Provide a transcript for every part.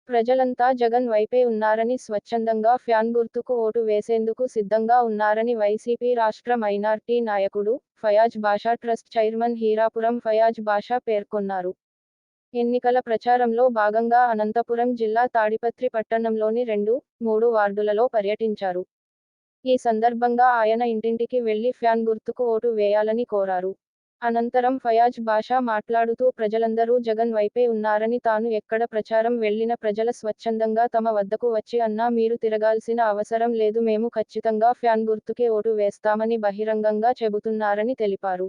ప్రజలంతా జగన్ వైపే ఉన్నారని, స్వచ్ఛందంగా ఫ్యాన్ గుర్తుకు ఓటు వేసేందుకు సిద్ధంగా ఉన్నారని వైసీపీ రాష్ట్ర మైనార్టీ నాయకుడు, ఫయాజ్ బాషా ట్రస్ట్ చైర్మన్ హీరాపురం ఫయాజ్ బాషా పేర్కొన్నారు. ఎన్నికల ప్రచారంలో భాగంగా అనంతపురం జిల్లా తాడిపత్రి పట్టణంలోని 2, 3 వార్డులలో పర్యటించారు. ఈ సందర్భంగా ఆయన ఇంటింటికి వెళ్లి ఫ్యాన్ గుర్తుకు ఓటు వేయాలని కోరారు. అనంతరం ఫయాజ్ బాషా మాట్లాడుతూ ప్రజలందరూ జగన్ వైపే ఉన్నారని, తాను ఎక్కడ ప్రచారం వెళ్లిన ప్రజల స్వచ్ఛందంగా తమ వద్దకు వచ్చి అన్నా మీరు తిరగాల్సిన అవసరం లేదు, మేము ఖచ్చితంగా ఫ్యాన్ గుర్తుకే ఓటు వేస్తామని బహిరంగంగా చెబుతున్నారని తెలిపారు.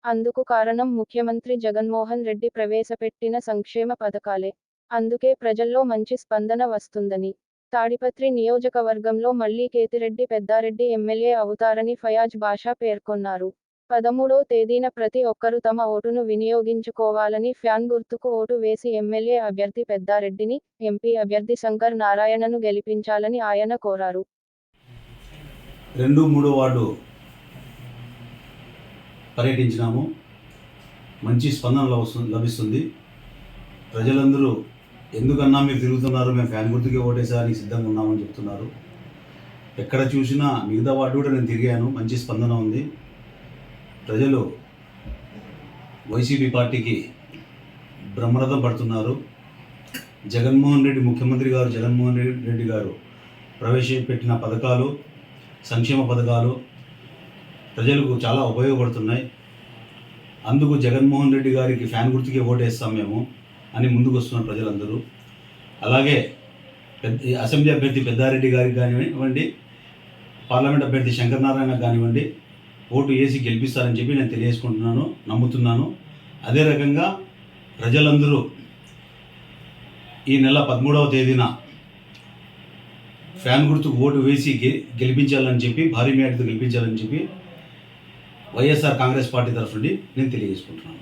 అందుకు కారణం ముఖ్యమంత్రి జగన్మోహన్ రెడ్డి ప్రవేశపెట్టిన సంక్షేమ పథకాలే. అందుకే ప్రజల్లో మంచి స్పందన వస్తుందని, తాడిపత్రి నియోజకవర్గంలో మళ్లీ కేతిరెడ్డి పెద్దారెడ్డి ఎమ్మెల్యే అవుతారని ఫయాజ్ బాషా పేర్కొన్నారు. 13వ తేదీన ప్రతి ఒక్కరూ తమ ఓటును వినియోగించుకోవాలని, ఫ్యాన్ గుర్తుకు ఓటు వేసి ఎమ్మెల్యే అభ్యర్థి పెద్దారెడ్డిని, ఎంపీ అభ్యర్థి శంకర్ నారాయణను గెలిపించాలని ఆయన కోరారు. 2, 3 వార్డు పర్యటించినాము. మంచి స్పందన లభిస్తుంది. ప్రజలందరూ ఎందుకన్నా మీరు తిరుగుతున్నారు, మేము ఫ్యాన్ గుర్తుకే ఓటేసానికి సిద్ధంగా ఉన్నామని చెప్తున్నారు. ఎక్కడ చూసినా మిగతా వార్డు కూడా నేను తిరిగాను, మంచి స్పందన ఉంది. ప్రజలు వైసీపీ పార్టీకి బ్రహ్మరథం పడుతున్నారు. జగన్మోహన్ రెడ్డి ముఖ్యమంత్రి గారు జగన్మోహన్ రెడ్డి గారు ప్రవేశపెట్టిన పథకాలు, సంక్షేమ పథకాలు ప్రజలకు చాలా ఉపయోగపడుతున్నాయి. అందుకు జగన్మోహన్ రెడ్డి గారికి ఫ్యాన్ గుర్తుకే ఓటేస్తాం మేము అని ముందుకు వస్తున్నారు ప్రజలందరూ. అలాగే అసెంబ్లీ అభ్యర్థి పెద్దారెడ్డి గారికి కానివ్వండి, పార్లమెంట్ అభ్యర్థి శంకర్ నారాయణ కానివ్వండి, ఓటు వేసి గెలిపిస్తారని చెప్పి నేను తెలియజేసుకుంటున్నాను, నమ్ముతున్నాను. అదే రకంగా ప్రజలందరూ ఈ నెల 13వ తేదీన ఫ్యాన్ గుర్తుకు ఓటు వేసి గెలిపించాలని చెప్పి, భారీ మేరతో గెలిపించాలని చెప్పి వైఎస్ఆర్ కాంగ్రెస్ పార్టీ తరఫు నుండి నేను తెలియజేసుకుంటున్నాను.